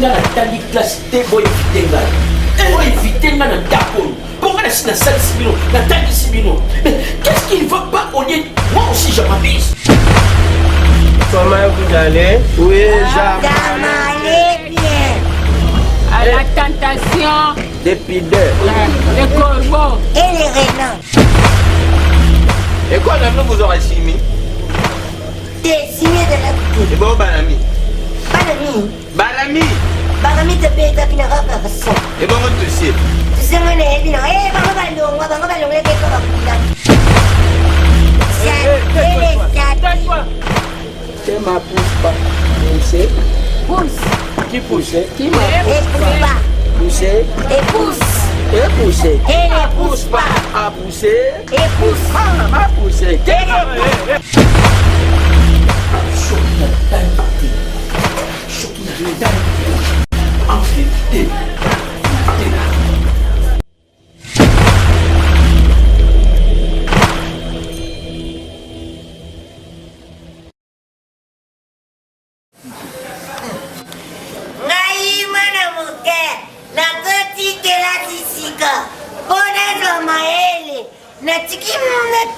nga natandi classe te boyevite ngai boyevite nga na ndako mpo nga nasi nasalisi bino natangisi bino. Mais qu'est-ce qu'il ne va pas au lieu moi aussi je m'abuse. Comment vous allez? Oui, j'allais bien. À la tentation Des pideurs. les corbeaux Et les renards. Et quoi, l'ami vous aurez signé? Des signes de la boutique. Et bon, Banami. Banami. Banami. Banami te paye ta pinara par ça. Et bon, votre dossier. Tu sais, mon élève, non. Eh, bango ballon, les gars, comme ça. C'est ma pousse pas. Poussez. poussent. Qui pousse? Qui me Écoute pas. Pousser. Et pousse. Et pousser. Et ne pousse pas. À pousser. Et pousse. À pousser.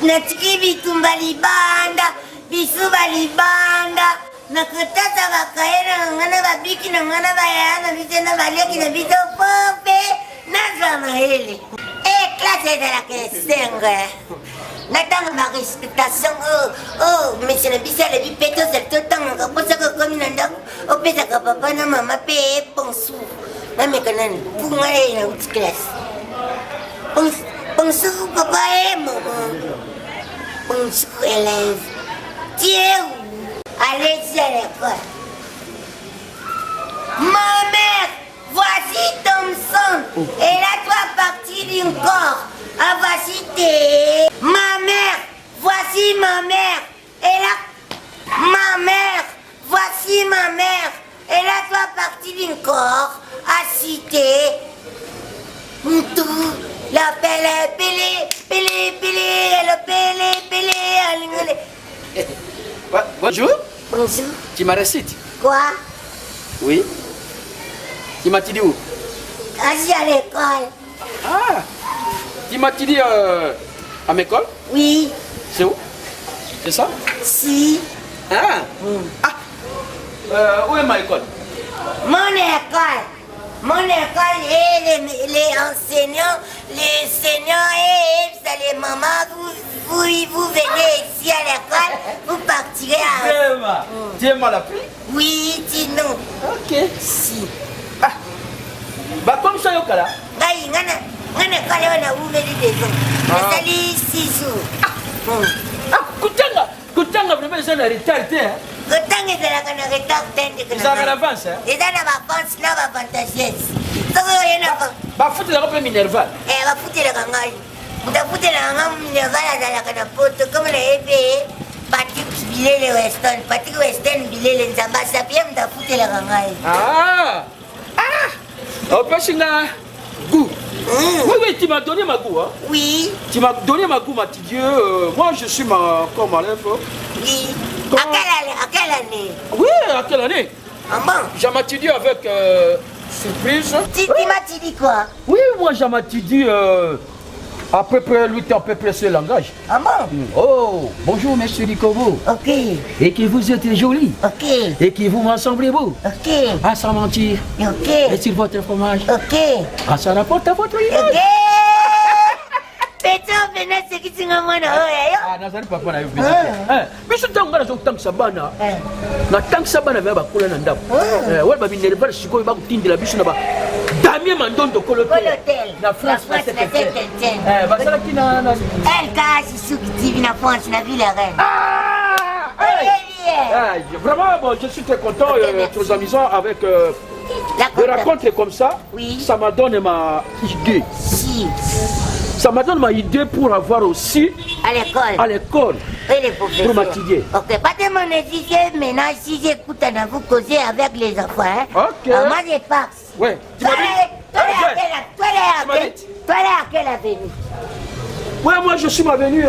Natiki bitumba libanda, bisuba libanda, nakutata bakaena ngana babiki na ngana bayana bitena baleki na bito pope, nazwa mahele. Classe de la kesenge. Natanga ma respectation mais c'est la bise la bipeto c'est tout temps ka posa ka komi na ndako, opesa ka papa na mama pe ponsu. Na mekanani, punga na uti classe. Bonjour papa et maman. Bonjour élève. Tu es où? Allez-y à l'école. Ma mère, voici Thompson. Et là, toi parti d'une corps. Ah, voici tes. Ma mère, voici ma mère. Et là, ma mère, voici ma mère. Et là, toi parti d'une corps. À cité. Moutou. La pélé, Bonjour. Bonjour. Tu m'as récité? Quoi? Oui. Tu m'as dit où? Assis à l'école. Ah. Tu m'as dit à mon école? Oui. C'est où? C'est ça? Si. Ah. Où est ma école? Mon école. Mon école et les enseignants et les mamans, vous venez ici à l'école, vous partirez à... Tu es mal appris? Oui, dis non. Ok. Si. Ah. Bah comme ça, yokala. Gaï, ngana école, on a ouvert des gens. Mais ça lit 6 jours. Koutanga vraiment c'est un retard. Kotang est la canne retard tente que Ça en avance. et dans la vacance là va fantasieuse. Ça va y en a. Bah foutre la robe minerval. Va foutre la gangai. Vous foutre la gangai minerval à la canne poto comme les épées. Patrick Bilé le Weston, Patrick Weston Bilé les Zamba, ça vient de foutre la gangai. Ah. On peut signer goût. Oui, tu m'as donné ma goût. Hein? Oui. Tu m'as donné ma goût, ma petite Dieu. Moi, je suis comme Alain. Oui. À quelle année? Oui, à quelle année? Ah bon? J'ai m'étudié avec surprise. Tu m'as dit quoi? Oui, moi, j'ai m'étudié à peu près, lui, à peu près ce langage. Ah bon? Oh, bonjour, monsieur Dikobo. Ok. Et que vous êtes joli. Ok. Et que vous m'assemblez beau. Ok. Ah, sans mentir. Ok. Et sur votre fromage. Ok. Ah, ça rapporte à votre image. Ok. Pétain, venez, c'est qui tu m'as dit. Ah, nazali papa na yo visite. Biso tango ngana zo tango sabana. Na tango sabana ba bakula na ndako. Wala ba minerval sikoyo ba kutindela biso na ba Damien Mandondo Colotel. Na France na septembre. Ba sala kina na Elle cache sous qui na France na ville reine. Vraiment bon, je suis très content très amusant avec des rencontres comme ça. Oui. Ça m'a donné ma idée. Si. Ça m'a donné ma idée pour avoir aussi À l'école. Et les professeurs. Pour m'étudier. Ok, pas de mon étudier, maintenant si j'écoute, on a vous causer avec les enfants. Hein? Ok. Moi, je passe. Ouais. Tu Toi, m'as dit? là, à quelle avenue? Ouais, moi je suis venu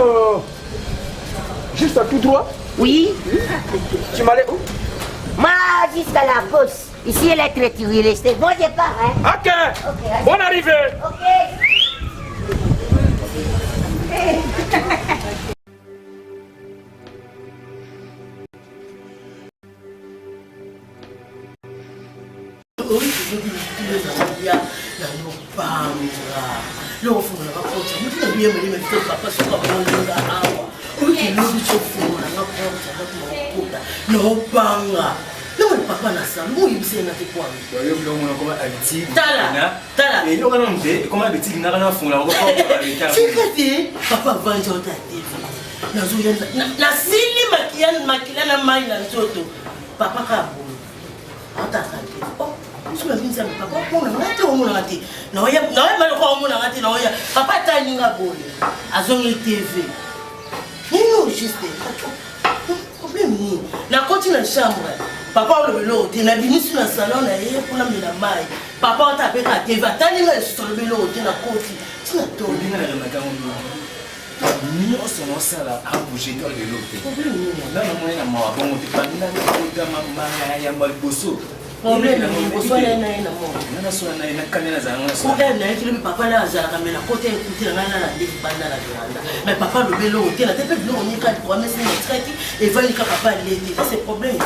juste à tout droit. Oui. Tu m'allais où? Moi, jusqu'à la poste. Ici, elle est très tirée. C'est bon départ, hein? Ok. Bonne arrivée. Ok. Papa na ça, moi il s'est n'attend quoi. Yo yo comment habitude. Tala. Et yo kana mte comment habitude na kana fungula ko ko. C'est papa va njoo tati. Na sili makiana na mai na nzoto. Papa ka bolo. Ataka. Oh, sima binza papa ko na ngati o mona ngati. Na oya mano ko mona ngati na oya. Papa tani nga bolo. Azongi TV. Non juste. Problème ni. Na continue na chambre. Papa le vélo, tu n'as venu sur le salon et pour la mai. Papa t'a fait la TV, t'as dit sur le vélo, tu n'as pas dit. Tu n'as pas dit. Nous sommes ça là à bouger dans le lot. Là, on est là, on est pas là, on est là, maman, ya malboso. Problème, on est là, on na so na kanela za ngana so. Problème, na kile papa là za kamela côté écouter na na de banda la grande. Mais papa le vélo, tu n'as pas vu on est quatre pour mettre une traite et va niquer papa l'été. C'est problème.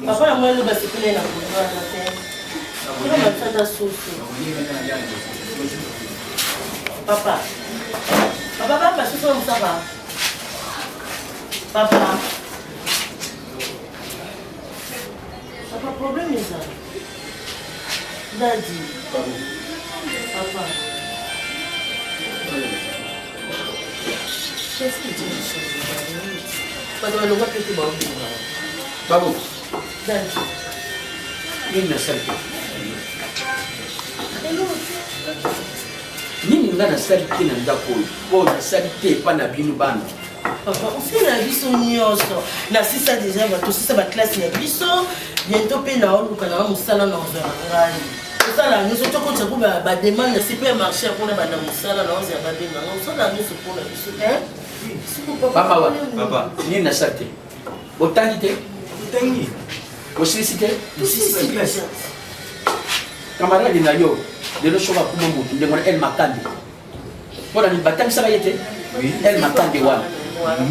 Papa, moi, le bassin est là papa, papa, ça va. Papa, papa, problème est ça. Daddy. Papa. Qu'est-ce que tu dis? Pas de l'eau, pas de l'eau. Babu. Daddy. Il n'a sali. Nini nga na sali te na ndako oyo na sali te epa na bino bana. Papa, on fait la biso nyonso. Na sisa déjà bato sisa ba classe ya biso. Bientôt pe na oluka na musala na nzanga. Ça nous sommes tous les jours à demande de supermarché pour les madame Moussala, non, c'est pas bien, non, ça là nous sommes pour la papa, papa, ni na sate. Botangite, Tangi. Osisite, camarade na yo, de lo choba kuma mutu, de mon el makande. Bona ni batang sa yete? Oui, el makande wana.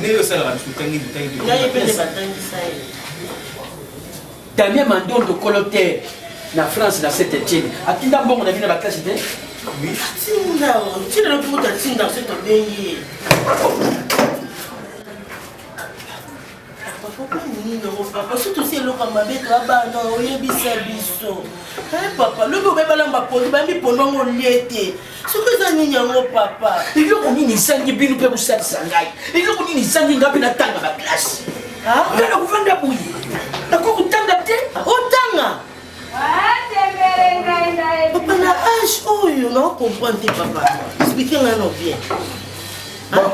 Ne yo sala tu tangi. Là il peut les batangi ça. Damien Mandondo colotaire. Na France na cette étienne atinda mbongo na bina bakasi te oui tinda le pour ta tinda c'est ton bengi papa surtout c'est le kamabe to abana oyebisa biso papa le bébé balamba polo bambi polo ngoliete sokoza nini yango papa iloko nini sangi binu pe busalisa ngai iloko nini sangi ngapi na tanga ba classe ngana kuvanda buyi nakoko tanga te otanga. Papa na âge oyo na comprendre papa. Expliquez-moi non bien. Bon.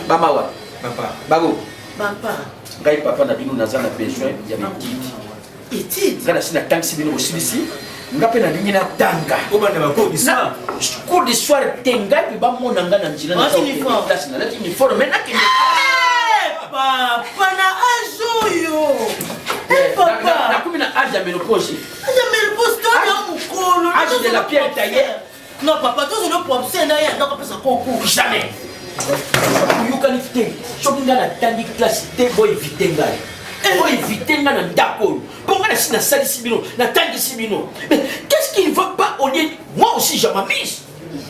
Bamawa. Papa. Bago. Papa. Ngai papa na bino naza na besoin ya étude. Étude. Ngana sina tanksi bino osilisi. Ngape na lingi na tanga. Obanda ba cours d'histoire. Cours d'histoire tenga pe ba mona ngana njila na classe na lati uniforme mais nakende. Papa na âge oyo. Papa. Na kumi na âge ya ménopause. Âge de la pierre taillée. Non, papa, tous les problèmes, il y a un concours. Jamais. You can take. Shopping na tangi classe te boy vitenga. Boy vitenga na ndako. Bonga na sina sali sibino, na tangi sibino. Mais qu'est-ce qu'il ne va pas au lieu? Moi aussi je m'amuse.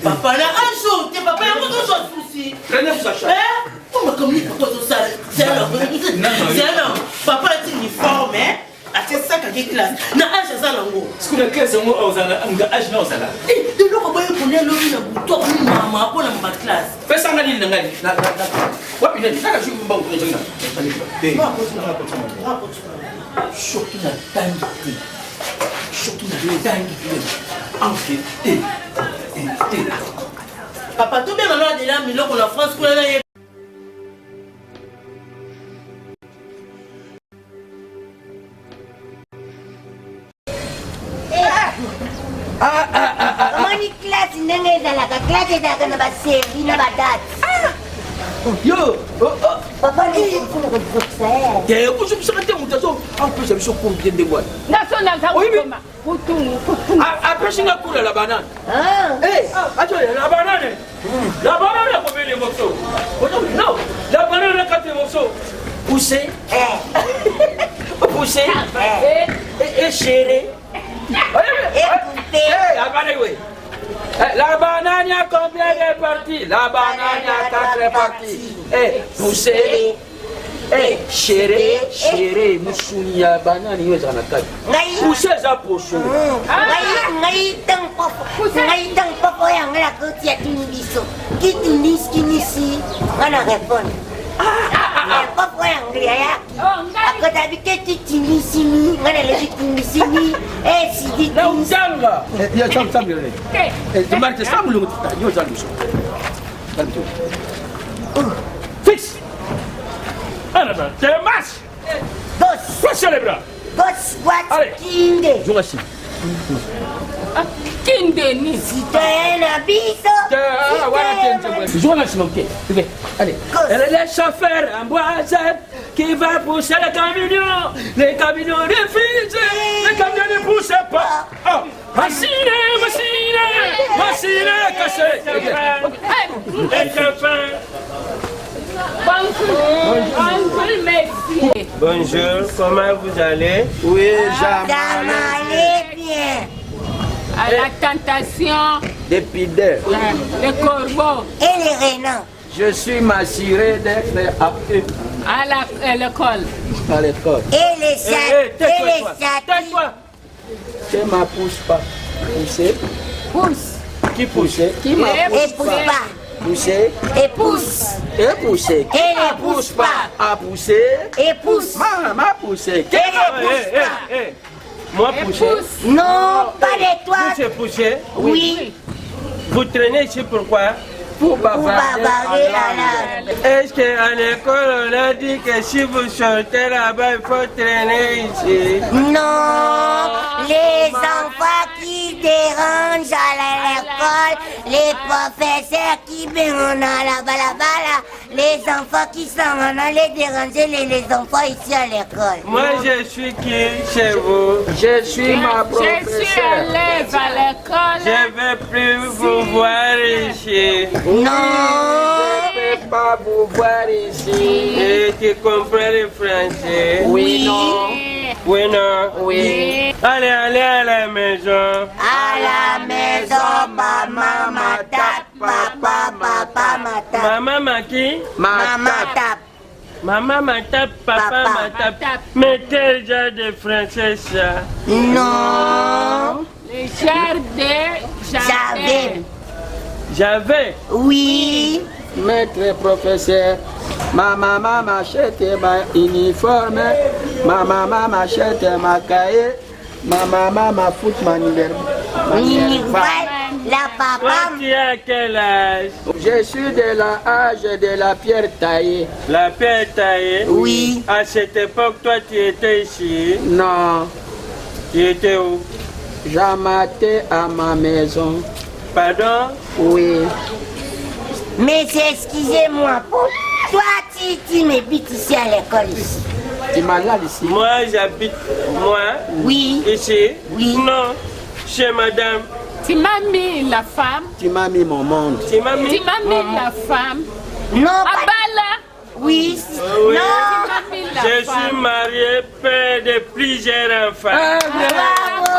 Papa na un jour, tes papa, il y a beaucoup de soucis. Prenez ça chat. On m'a commis pour tout ça. C'est un homme. Papa est uniforme, hein? C'est ça qui classe. Na âge ça lango. Ce que la classe on a âge na osala. Eh, de l'eau boy pour les lois na buto maman pour la classe. Fais ça ngani na ngani. Na. Wapi nani? Naka shu mba ukujina. Surtout na tangi. Surtout na tangi. Enquête. Papa tout bien maintenant de là milo pour la France pour aller. Comment ni classe ezalaka classe ezalaka na baservi na badate Yo, papa ndefuna kozokisa te kozokisaka te moto azo apesa biso combien de mois. Naso naza kutuma. Kutungu. Apesi nga kula la banane. Attends, la banane. La banane combien de morceaux? Non, la banane 4 morceaux. Poussé. Poussé. Et serré. La banane a combien de parties? La banane a 4 parties. Poussé. Chérie, musuni ya banane yo ezala na kati. Poussé eza poso. ngai tang papa yango na koti ya tuni biso kitunisi nga na répondre papa yango yaya akota biketi tinisimi nga na lebi tinisimi sidi Na uzanga. Ya chamba le. Tumarte samulu yo zangu so. Fix. Ana, te mas. Boss, Passez les bras. what kinde Joue assis. Kindeni. citoyen na biso Joue assis mon pied. Allez. Les chauffeurs en boisette qui va pousser les camions. Les camions refusent. Les camions ne poussent pas. Machine cassée. Les chauffeurs. Bonjour, merci. Bonjour, comment vous allez? Oui, Allez bien À la tentation, Depuis d'heure. le corbeau, et les renards Je suis m'assuré d'être apte à l'école. à l'école. et les chats Tais-toi. Tu ne me pousses pas. Pousser. Pousse. Qui pousser? Qui m'a et pousse pas poussé? et pousse Et pousser. Qui Et m'a ne pousse pousse pas? A poussé. et pousse M'a poussé. Qui et m'a ne pousse pas Moi, Et poussé. pousse. non pas de toi Vous, c'est poussé. oui Vous traînez ici pourquoi? pour pour bavarder bavarder. la Est-ce qu'à l'école, on a dit que si vous sortez là-bas, il faut traîner ici? non les enfants qui dérangent à l'école les professeurs qui viennent à la balabala les enfants qui sont en allés déranger les enfants ici à l'école Moi, je suis qui chez vous? Je suis ma Je suis professeure. élève à l'école. Je ne vais plus vous voir ici. non Je ne peux pas vous voir ici. Et tu comprends le français? Oui, non. Oui, non? Oui. Allez, allez à la maison. à la maison maman ma tape papa ma tape Maman m'a qui? maman tape Maman m'a tape, papa Papa m'a tape. Mais quel genre de français ça? non Le jardin. J'avais. oui Maître professeur, ma maman m'achète ma uniforme, ma maman m'achète ma cahier, ma maman m'a foutu ma numéro. la Toi, papa tu as quel âge? Je suis de l'âge de la pierre taillée. La pierre taillée? oui À cette époque, toi, tu étais ici. Non, Tu étais où? j'amatais à ma maison. Pardon? Oui. mais excusez-moi toi tu m'habites ici à l'école ici Tu m'as là ici. Moi, j'habite, oui ici? Oui. Non, chez madame. Tu m'as mis la femme. Tu m'as mis mon monde. Tu m'as mis? Tu m'as mis la femme. non Ah pas bah là. oui Oui. non Tu m'as mis la Je femme. suis marié, père de plusieurs enfants. bravo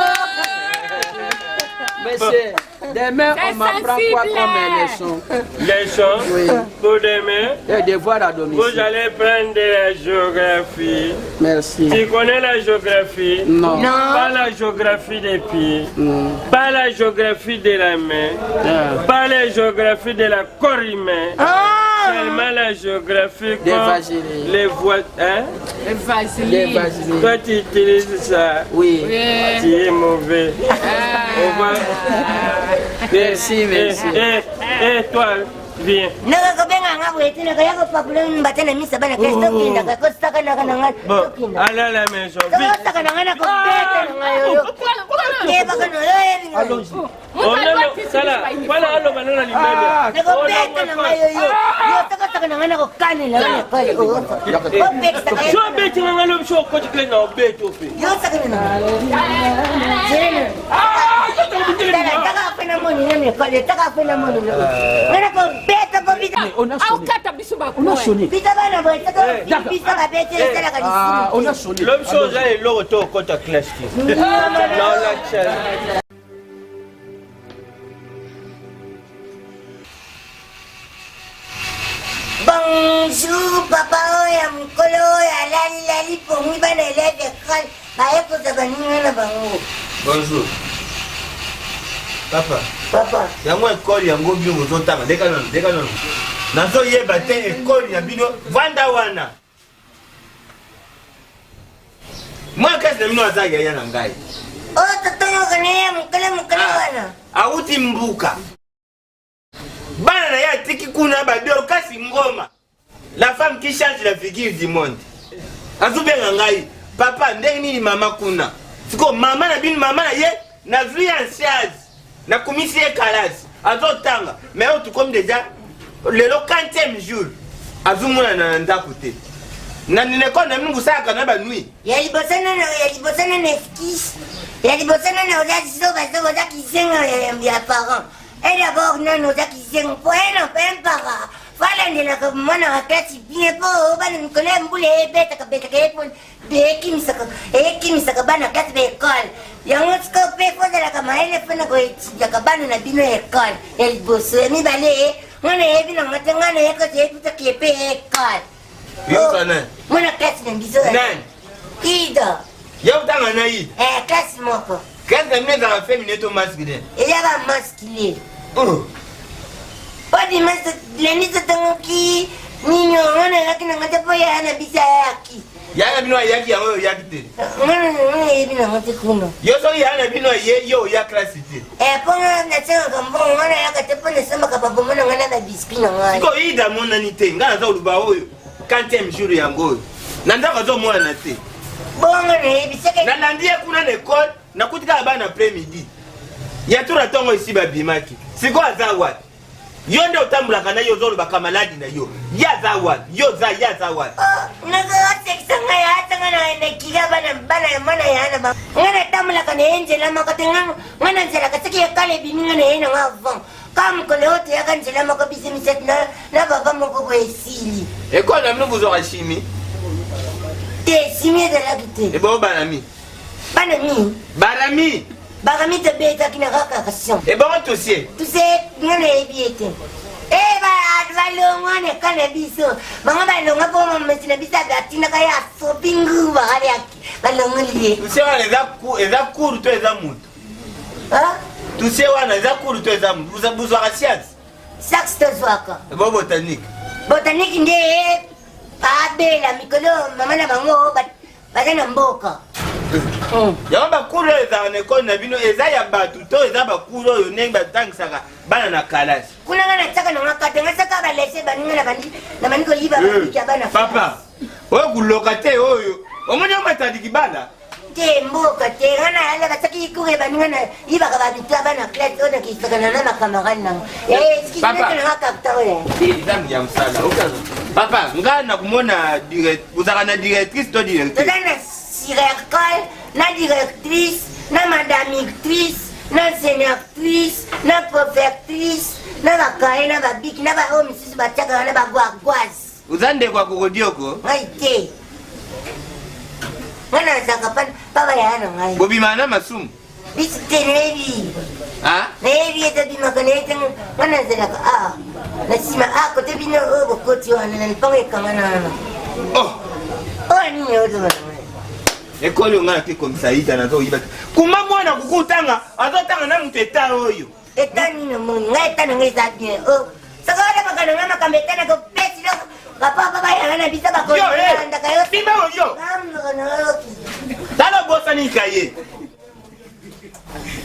Monsieur, demain C'est on m'apprend quoi sensible. comme leçon? Leçon Oui. pour demain. Les devoirs à Vous domicile. allez prendre de la géographie. Merci. Tu connais la géographie? Non. Pas la géographie des pieds, pas la géographie de la main, pas la géographie de la corps humain, seulement la géographie Des comme vaseline. les voies. Hein? Le Les vaseline. vaseline. Toi, tu utilises ça. Oui. Oui. Tu es mauvais. Au revoir. Merci, merci. Et toi, Viens. Bon, allez à la maison. Allons-y. Voilà, on a sonné. On a sonné. L'homme chose là est l'autre au côté classe. Bonjour, papa, oya mukolo, oya lali, pour moi, ben élève école, bah écoute, ben nous bango. Bonjour. Papa. Papa. Yango école yango bino bozotanga deka non. Nazo yeba te école ya bino vanda wana. Moi kasi na bino azaga ya na ngai. Oh, totongo kane mukolo wana. Auti mbuka. Bana na ya tiki kuna babio kasi ngoma. La femme qui change la figure du monde. Azubenga ngai. Papa ndenge nini mama kuna. Siko mama na bino mama na ye na vie ancienne. Na komisi e kalasi. Azotanga. Mais on tout comme déjà le 40e jour. Azumuna na ndako te. Na nineko na mungu saka na ba nuit. Yalibosana na eskis. Yalibosana na oza so oza kisenga ya parents. Et d'abord, nous qui sommes pour un parent. Voilà, nous avons mon classe bien pour nous connaître un boulet bête à bête à qui me sac et qui me sac ban à classe d'école. Il y a un scope pour de la camarade et pour nous la cabane à bino école. Elle bosse, mi balai, on est bien en matin, on est côté tout qui est payé école. Mon classe n'est bisous. Qui dort? Y'a autant un naïf. Classe moko. Qu'est-ce que nous avons fait minute au masculin? Il y a un masculin. Pas de masque, l'année de temps qui, mignon, on a la qui n'a pas y a un bisaki. Y'a un bino yaki à eux yakite. On est bien en téléphone. Yo so y'a un bino yo ya classité. Pour un nature comme bon, on a un téléphone de sama capable de on a biscuit. Ko ida mon anité, ngana za uluba oyo. 40e jour yango. Nanda ka zo mwana te. Bon, on est biscuit. Na nandi kuna na école, na kutika bana après-midi. Ya tura tongo ici babimaki. Siko azawa. Yo ndio utambulaka na yo zolo bakamaladi na yo. Ya zawa, yo za ya zawa. Naga seksanga ya tanga na kiga bana mana ya na ba. Ngana tambulaka na Angela makatenga. Ngana Angela katiki ya kale bininga na yena ngavon. Kam koleote ya Angela makabisi miset na baba moko ko esili. École na mno buzora chimie. Te simie de la gite. E bo banami. Barami. Barami te beta qui n'a pas question. Et bon, tu sais. Tu sais, nous les bêtes. Eh, bah, on est cannabis. Maman, on a pas mon monsieur, bisa gatina kaya shopping ba hariaki. Balongo lié. Tu sais, on les a couru, tu es amour. Hein? Tu sais, on les a couru, tu es amour. Vous aurez science. Sax te zwaka. Et bon, botanique. Botanique, ndé. Pas belle, mikolo, maman na bango, badana mboka. Y'a ba couru dans l'école na bino eza ya batu to eza ba couru yo ndenge batangisaka bana na kalasi. Kuna ngana tsaka na ngakate ngasaka ba lese baninga na bani ko liba ba bana. Papa, oyo kuloka te oyo. Omoni omatadi kibala. Te mboka te ngana yala bataki kure baninga na iba ka babitwa bana class ona kisaka na makamara nang. Ski na ngakata oya. Ndam ya msala. Papa, ngana kumona uzaka na directrice to directrice. Directeur, la directrice, la madame-actrice, la sénatrice, la profectrice, la bakaye, la babiki, la bahomme, si bataka, la bagwagwaz. Uzande kwa kokodioko? Maite. Wana zakapan, papa yana ngai. Bobi mana masumu? Bisi tenevi. Ah? Nevi ete bima kanete, wana zelaka, nasima, kote bino obo koti wana, nipanga kamana. Oh! Oh, ni yodo wana. École ngana ke comme ça ida na zo yiba. Kuma mwana kukutanga, azotanga na mutu eta oyo. Eta ni no mun, eta na ngeza bien. Oh, sakala makana ngama kambetana ko pesi lo. Papa ya na bisa ba ko. Anda kayo. Bimba oyo. Dalo bosa ni kaye.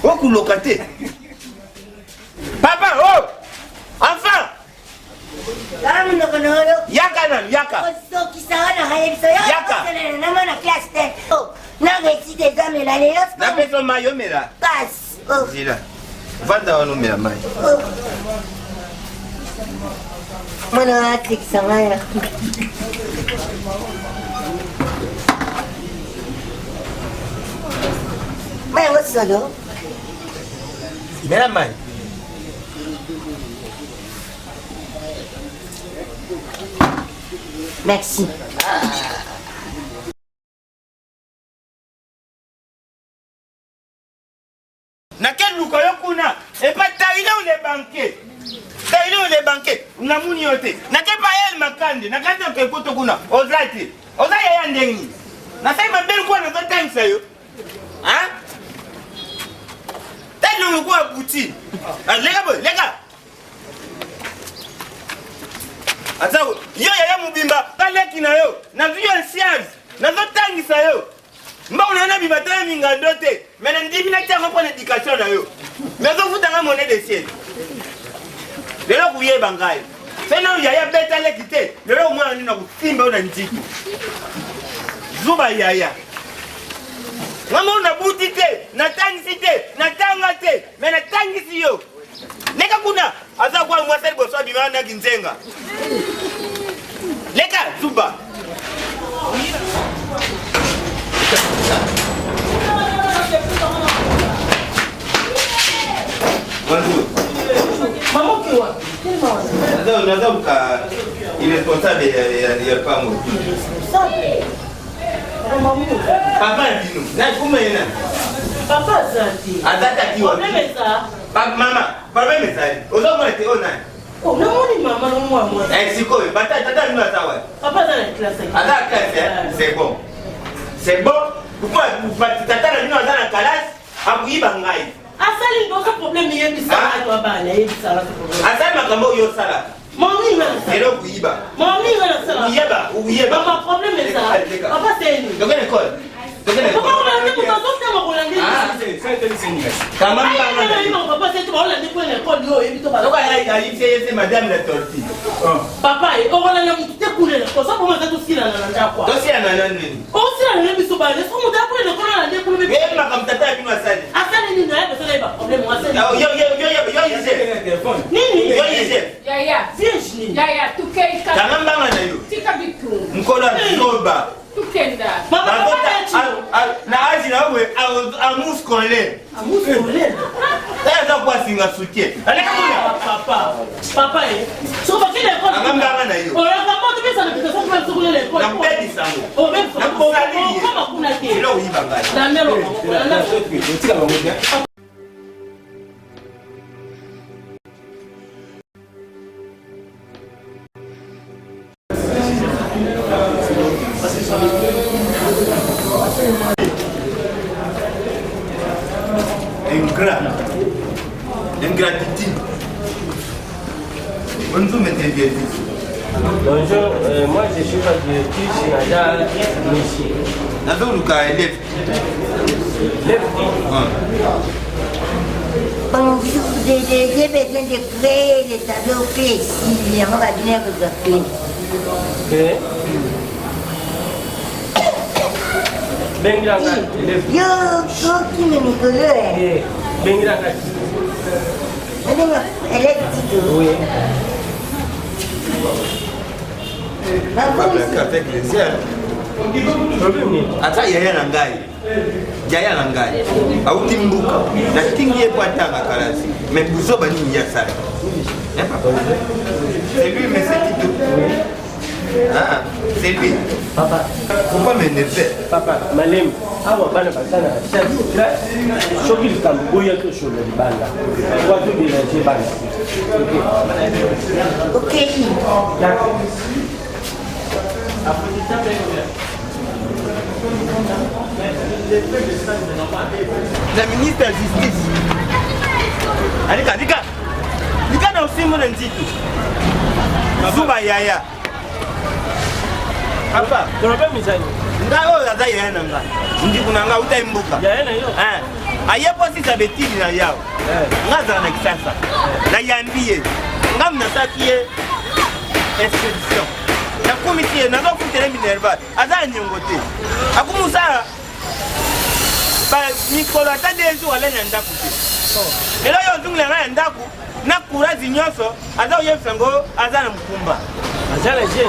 Oku lokate. Papa, oh! Enfin! monolo. Yaka nan, yaka. Soki sawana hayebiso. Yaka. Nama na classe te. Oh, na reti des hommes la leo. Na peso mayo mela. Passe. Oh. Zila. Vanda wano mela mai. Mana atik samaya. Mais où solo? Mela mai. Merci. Na quel lukoyo kuna? Et pas taïna ou les banquiers? Taïna ou les banquiers? Na muni yote. Na ke pa el makande. Na kanta ke koto kuna. Ozati. Ozaya ya ndengi. Na sai mabel kwa na time sayo. Hein? Tellement le quoi abouti. Les gars, les gars. Attends, yo ya mubimba, paleki na yo. Na viyo siaz. Na zo tangisa yo. Mbona na bibata minga ndote. Mais na ndimi na tianga pour l'éducation na yo. Mais zo futanga monnaie de ciel. Lelo kuye bangai. Fena ya beta lekite. Lelo mwana nina kusimba una njiku. Zuba yaya. Ngamo na buti te, na tangisi te, na tanga te, mais na tangisi yo. Leka kuna, aza kwa mwasali boswa bimana na kinzenga. Leka, zuba. Bonjour. Maman qui wa? Naza uka irresponsable ya pango. Papa dino, na kumena. Papa zati. Azata kiwa. Onemeza. Mama, papa mesali. Ozo mwana te ona. Oh, namoni mama no mwa. Siko, tata nino atawa. Papa za na classe. Aza classe, c'est bon. C'est bon. Pourquoi tata nino aza na classe, akuiba ngai. Asali ndo problème yebi sala to bana yebi sala to problème. Asali makambo yo sala. Mami na sala. Elo kuiba. Mami na sala. Uyeba. Papa problème est ça. Papa c'est nous. Donc l'école. Papa on a dit que ça c'est mon Hollandais. Ah, c'est Comment papa c'est tu Hollandais pour l'école yo yebi to ba. Donc c'est madame la tortue. Papa on a dit que couler ko ça pour moi ça aussi là na kwa. Donc c'est na nani. O si na nani biso ba. Est-ce qu'on m'a pour l'école Hollandais pour me. Eh makam tata bino asali. Asali ni na ba ça ba problème moi c'est. Yo téléphone. Nini? Yo yise. Yaya. Virginie. Yaya tukeika. Kangamba na yo. Tika bitu. Mkola zoba. Tukenda. Mama na aji na we amus kolé. Amus kolé. Ça kwa singa soutien. Aleka Papa. Papa so ba kile ko. Kangamba na yo. On a comment tu ça depuis ça pour sur l'école. Na pedi sango. Oh même ça. Kama kuna ke. Ilo uiba ngai. Na melo. Na ingratitude. Bonjour, maître Dieu. Bonjour, moi je suis pas directrice chez Nadal Nishi. Nadal Luka élève. Bonjour, j'ai besoin de créer des tableaux précis. On va venir vous appeler. Ok. Bengranga, élève. Yo, qui me nicolle. Bengranga. Elle est petite. Oui. Avec les airs. Ata yaya na ngai. Yaya na ngai. Auti mbuka. Na tingi epo atanga kalasi. Mais buzo bani ya sala. Hein papa? C'est lui mais c'est qui tout. Ah, c'est lui. Papa. Faut pas m'énerver. Papa, Malem. Awa bana basana. Shoki likambuya to shola libanda. Watu bila jebana. Ok. La ministre de la Justice. Alika na usimu na njitu. Zuba yaya. Papa, Problème izani. Nga oyo aza yaya na nga. Ndiku na nga utaimbuka. Yaya na yo. Ayepo sisa betili na yao. Nga azala na kisasa. Na yambi ye. Nga mnasaki ye. expédition nakomi tie nazokutela minerval aza niongo te akumosala mikolo ata 2 jours ale na ndako te lelo oyo ozungela ngai ya ndako na courage nyonso aza oyebisa ngo aza na mokumba aza na je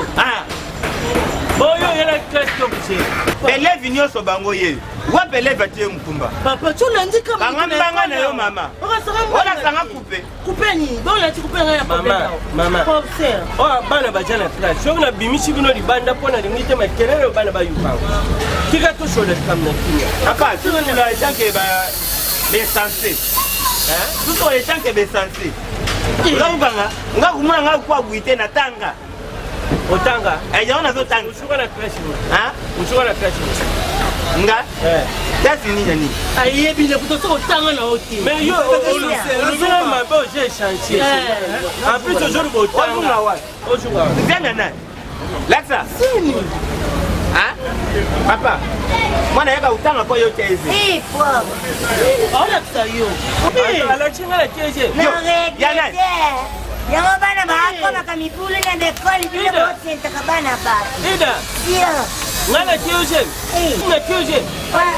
oyo yela kristo buse eleve nyonso bango ye wape eleve atie mokumba papa tolandi banga na yo mama olasanga kupe kupeni bolati kupena ya mama oyo bana baza na classe soki nabimisi bino libanda mpo na lingi te makelele oyo bana bayukango tika tosola kam na kimia papa tozonela etanke besensé tuso etanke besensé olakubanga nga kumona nga kwabwi te na tanga otanga yango nazotanga usuka na classe nga kasi nini na nini ayebile kutosa otanga na oti mais yo olosala mabe oje chantier en plus aujourd'hui botanga ozunga nzanga nani laksa papa mwana yaka utanga kwa yo teze olakisa yo alachinga la teze yango bana bakomaka mibulu na lekoli bino bosentaka bana bato ida ngana teze na teze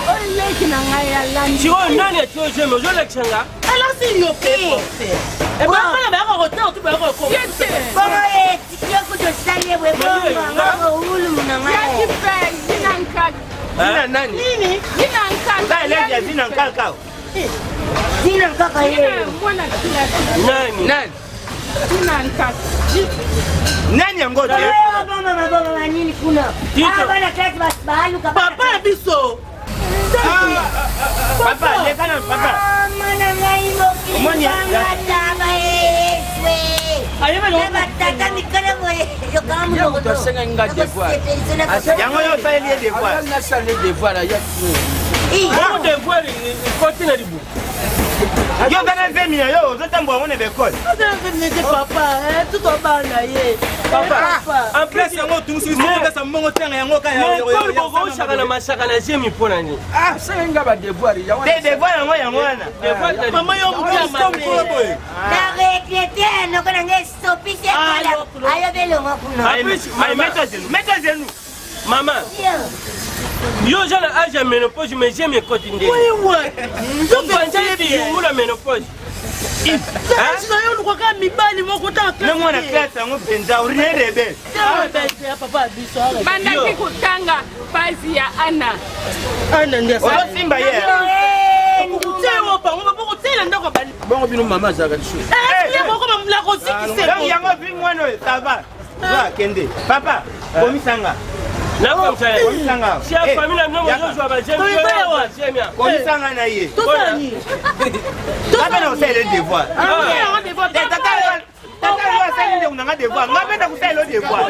oleki na ngai ya landi sio nani ya teze mais olakisanga alasi yo pe bana bayaka kotanga tu bayaka bongo etiki okutosali ebwe bongo ulu na ngai zina nani nga eleve ya zina nkalkao zina nkaka ye nani nani yango te bomama nini kuna bana klasi baluka papa na biso papa lekana papa mana ngai mokilibangataba eswe batata mikolo boye tosenga nga devoir yango yo osaleli ye devoir nasali devoir ya Bon devoir côté na libu. Yo bana vemina yo ozotambola ngone bekole. Papa, tout en bas na ye. Papa, en plus yango tumusi pesa mbongo tanga yango ka ya yo yo shaka na masaka na jemi pona ni. Ah, senga ba devoir ya wana. Devoir yango yango wana. Devoir mama yo mukama. Na regrete no kana nge stopise kala. Ayo belo ngakuna. Ay mets à genoux. Maman. Yo j'ai l'âge de ménopause mais j'ai mes côtes indées. Oui ouais. Donc quand j'ai dit la ménopause. Sasa yo luko kama mibali moko ta na mwana klasa yango penza urine rebel. Papa biso. Bandaki kutanga pazi ya Ana. Ana ndia Ozo simba ye. Tewo pa ngoma boko tela ndako bali. Bongo bino mama zaka tsu. Eh, boko mamla ko sikise. Donc yango vi mwana ça va. Va kende. Papa, komisanga. Na comme ça. Komisanga. Si la famille na nongo zo ba j'aime. Komisanga na ye. Tosani. Ngapenda kusala le devoir. Ah, on devoir. Tata yo asali nde unanga devoir. Ngapenda kusala le devoir.